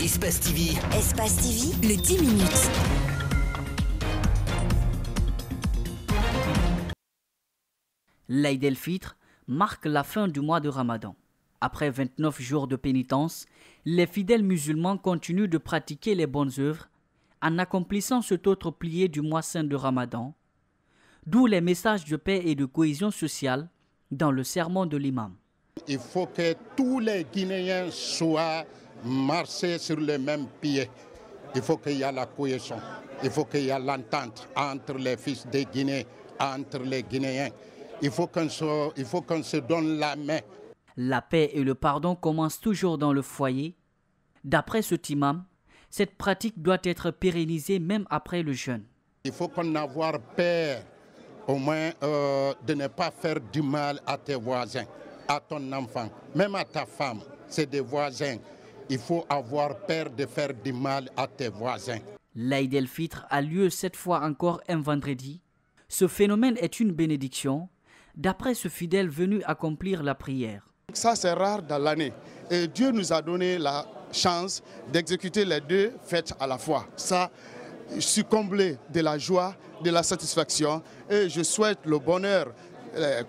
Espace TV. Espace TV, le 10 minutes. L'Aïd el-Fitr marque la fin du mois de Ramadan. Après 29 jours de pénitence, les fidèles musulmans continuent de pratiquer les bonnes œuvres en accomplissant cet autre pilier du mois saint de Ramadan, d'où les messages de paix et de cohésion sociale dans le sermon de l'imam. Il faut que tous les Guinéens soient marchés sur le même pied. Il faut qu'il y ait la cohésion, il faut qu'il y ait l'entente entre les fils de Guinée, entre les Guinéens. Il faut qu'on se donne la main. La paix et le pardon commencent toujours dans le foyer. D'après cet imam, cette pratique doit être pérennisée même après le jeûne. Il faut qu'on ait peur, au moins, de ne pas faire du mal à tes voisins, à ton enfant, même à ta femme, c'est des voisins. Il faut avoir peur de faire du mal à tes voisins. L'Aïd el-Fitr a lieu cette fois encore un vendredi. Ce phénomène est une bénédiction, d'après ce fidèle venu accomplir la prière. Ça, c'est rare dans l'année. Et Dieu nous a donné la chance d'exécuter les deux fêtes à la fois. Ça, je suis comblé de la joie, de la satisfaction et je souhaite le bonheur,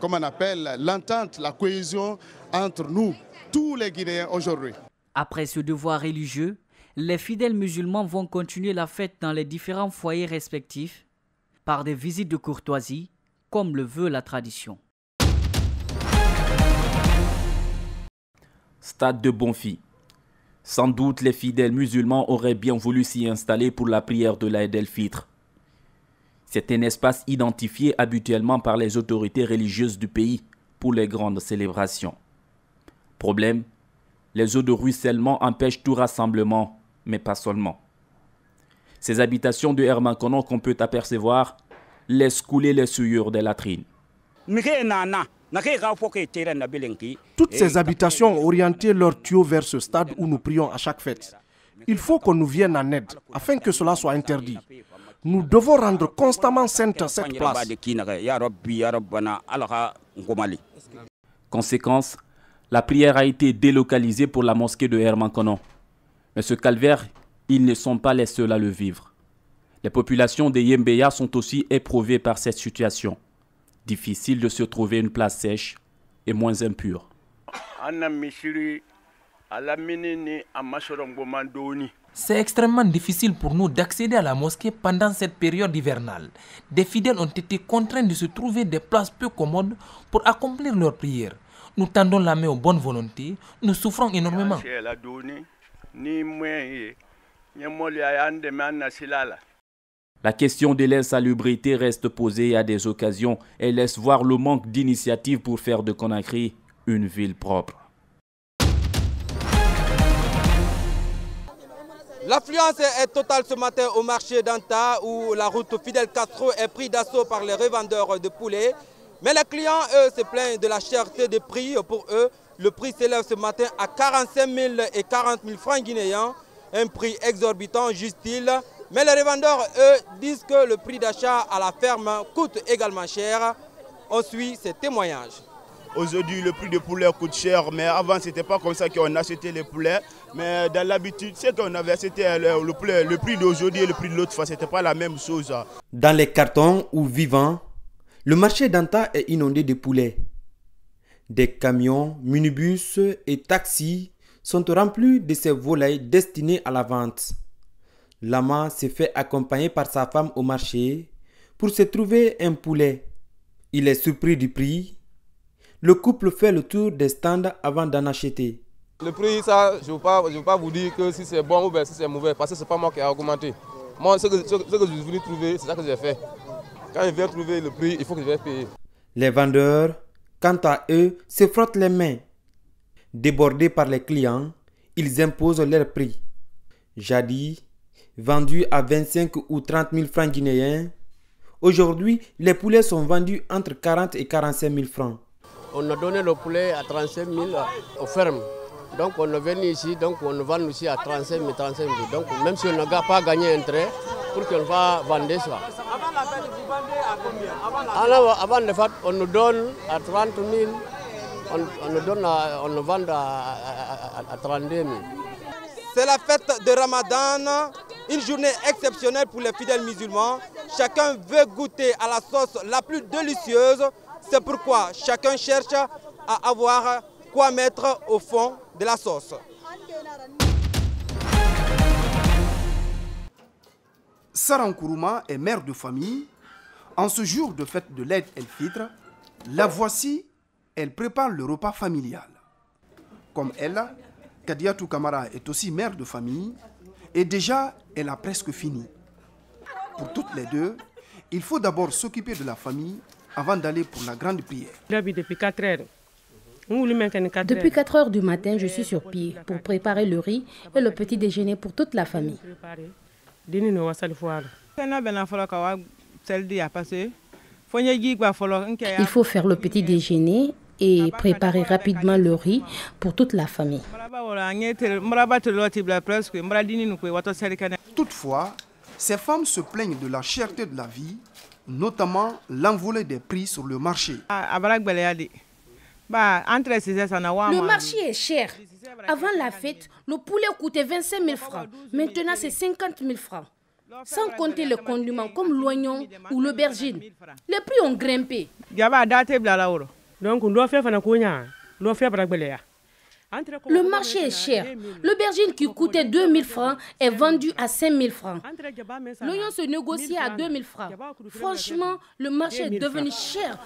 comme on appelle, l'entente, la cohésion entre nous, tous les Guinéens aujourd'hui. Après ce devoir religieux, les fidèles musulmans vont continuer la fête dans les différents foyers respectifs par des visites de courtoisie, comme le veut la tradition. Stade de Bonfi. Sans doute, les fidèles musulmans auraient bien voulu s'y installer pour la prière de l'Aïd el-Fitr. C'est un espace identifié habituellement par les autorités religieuses du pays pour les grandes célébrations. Problème, les eaux de ruissellement empêchent tout rassemblement, mais pas seulement. Ces habitations de Hermankono qu'on peut apercevoir laissent couler les souillures des latrines. Toutes ces habitations ont orienté leurs tuyaux vers ce stade où nous prions à chaque fête. Il faut qu'on nous vienne en aide afin que cela soit interdit. Nous devons rendre constamment sainte cette place. Conséquence, la prière a été délocalisée pour la mosquée de Hermankono. Mais ce calvaire, ils ne sont pas les seuls à le vivre. Les populations de Yembeya sont aussi éprouvées par cette situation. Difficile de se trouver une place sèche et moins impure. C'est extrêmement difficile pour nous d'accéder à la mosquée pendant cette période hivernale. Des fidèles ont été contraints de se trouver des places peu commodes pour accomplir leurs prières. Nous tendons la main aux bonnes volontés, nous souffrons énormément. La question de l'insalubrité reste posée à des occasions et laisse voir le manque d'initiative pour faire de Conakry une ville propre. L'affluence est totale ce matin au marché d'Anta où la route Fidel Castro est prise d'assaut par les revendeurs de poulets. Mais les clients, eux, se plaignent de la cherté des prix. Pour eux, le prix s'élève ce matin à 45 000 et 40 000 francs guinéens. Un prix exorbitant, juste-t-il. Mais les revendeurs, eux, disent que le prix d'achat à la ferme coûte également cher. On suit ces témoignages. Aujourd'hui, le prix du poulet coûte cher, mais avant, ce n'était pas comme ça qu'on achetait les poulets. Mais dans l'habitude, c'est qu'on avait acheté le prix d'aujourd'hui et le prix de l'autre fois, ce n'était pas la même chose. Dans les cartons ou vivants, le marché d'Anta est inondé de poulets. Des camions, minibus et taxis sont remplis de ces volailles destinées à la vente. Lama se fait accompagner par sa femme au marché pour se trouver un poulet. Il est surpris du prix. Le couple fait le tour des stands avant d'en acheter. Le prix, ça, je ne veux pas vous dire que si c'est bon ou bien si c'est mauvais, parce que ce n'est pas moi qui ai augmenté. Moi, ce que je suis venu trouver, c'est ça que j'ai fait. Quand je viens trouver le prix, il faut que je vais payer. Les vendeurs, quant à eux, se frottent les mains. Débordés par les clients, ils imposent leur prix. Jadis, vendus à 25 ou 30 000 francs guinéens, aujourd'hui, les poulets sont vendus entre 40 et 45 000 francs. On a donné le poulet à 35 000 aux fermes. Donc on est venu ici, donc on vend aussi à 35 000, 35 000. Donc même si on n'a pas gagné un trait, pour qu'on va vendre ça. Avant la fête, vous vendez à combien? Avant la fête, on nous donne à 30 000, on nous vend à 32 000. C'est la fête de Ramadan, une journée exceptionnelle pour les fidèles musulmans. Chacun veut goûter à la sauce la plus délicieuse. C'est pourquoi chacun cherche à avoir quoi mettre au fond de la sauce. Saran Kourouma est mère de famille. En ce jour de fête de l'Aïd el-Fitr, la voici, elle prépare le repas familial. Comme elle, Kadiatou Kamara est aussi mère de famille et déjà elle a presque fini. Pour toutes les deux, il faut d'abord s'occuper de la famille avant d'aller pour la grande prière. Depuis 4 heures du matin, je suis sur pied pour préparer le riz et le petit déjeuner pour toute la famille. Il faut faire le petit déjeuner et préparer rapidement le riz pour toute la famille. Toutefois, ces femmes se plaignent de la cherté de la vie, notamment l'envolée des prix sur le marché. Le marché est cher. Avant la fête, le poulet coûtait 25 000 francs. Maintenant, c'est 50 000 francs. Sans compter les condiments comme l'oignon ou l'aubergine. Les prix ont grimpé. Le marché est cher. L'aubergine qui coûtait 2 000 francs est vendue à 5 000 francs. L'oignon se négocie à 2 000 francs. Franchement, le marché est devenu cher.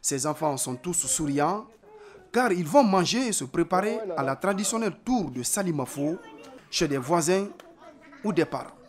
Ces enfants sont tous souriants car ils vont manger et se préparer à la traditionnelle tour de Salimafo chez des voisins ou des parents.